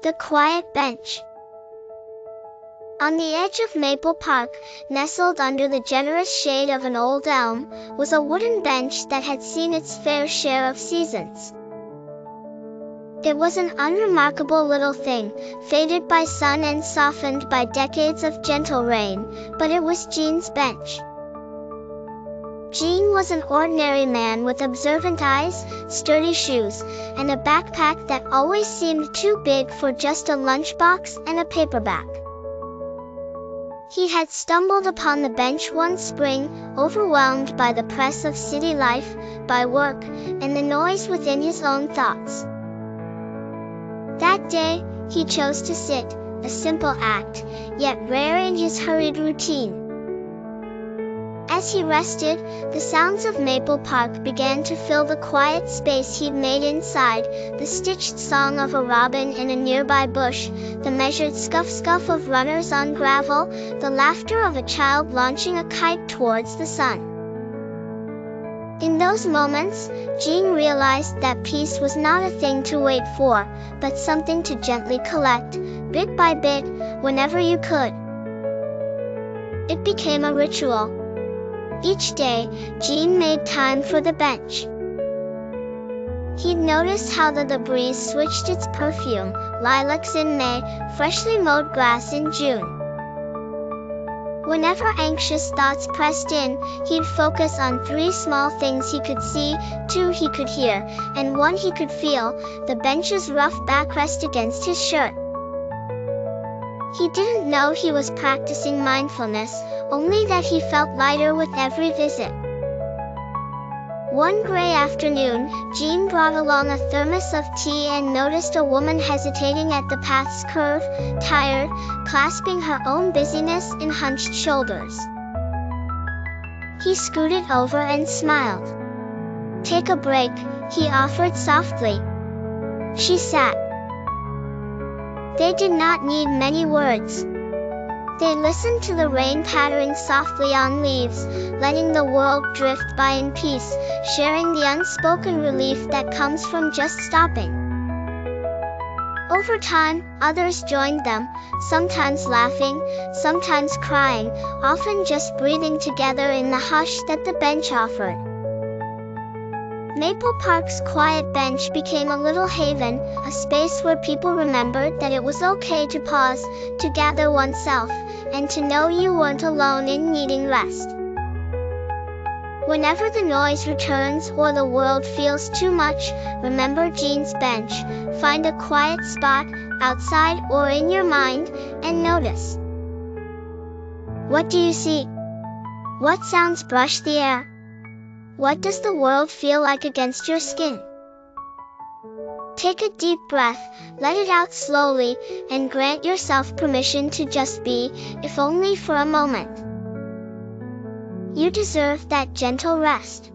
The quiet bench. On the edge of Maple Park, nestled under the generous shade of an old elm, was a wooden bench that had seen its fair share of seasons. It was an unremarkable little thing, faded by sun and softened by decades of gentle rain, but it was Jean's bench. Jean was an ordinary man with observant eyes, sturdy shoes, and a backpack that always seemed too big for just a lunchbox and a paperback. He had stumbled upon the bench one spring, overwhelmed by the press of city life, by work, and the noise within his own thoughts. That day, he chose to sit, a simple act, yet rare in his hurried routine. As he rested, the sounds of Maple Park began to fill the quiet space he'd made inside, the stitched song of a robin in a nearby bush, the measured scuff-scuff of runners on gravel, the laughter of a child launching a kite towards the sun. In those moments, Jean realized that peace was not a thing to wait for, but something to gently collect, bit by bit, whenever you could. It became a ritual. Each day, Jean made time for the bench. He'd noticed how the breeze switched its perfume, lilacs in May, freshly mowed grass in June. Whenever anxious thoughts pressed in, he'd focus on 3 small things he could see, 2 he could hear, and 1 he could feel, the bench's rough backrest against his shirt. He didn't know he was practicing mindfulness, only that he felt lighter with every visit. One gray afternoon, Jean brought along a thermos of tea and noticed a woman hesitating at the path's curve, tired, clasping her own busyness in hunched shoulders. He scooted over and smiled. "Take a break," he offered softly. She sat. They did not need many words. They listened to the rain pattering softly on leaves, letting the world drift by in peace, sharing the unspoken relief that comes from just stopping. Over time, others joined them, sometimes laughing, sometimes crying, often just breathing together in the hush that the bench offered. Maple Park's quiet bench became a little haven, a space where people remembered that it was okay to pause, to gather oneself, and to know you weren't alone in needing rest. Whenever the noise returns or the world feels too much, remember Jean's bench, find a quiet spot, outside or in your mind, and notice. What do you see? What sounds brush the air? What does the world feel like against your skin? Take a deep breath, let it out slowly, and grant yourself permission to just be, if only for a moment. You deserve that gentle rest.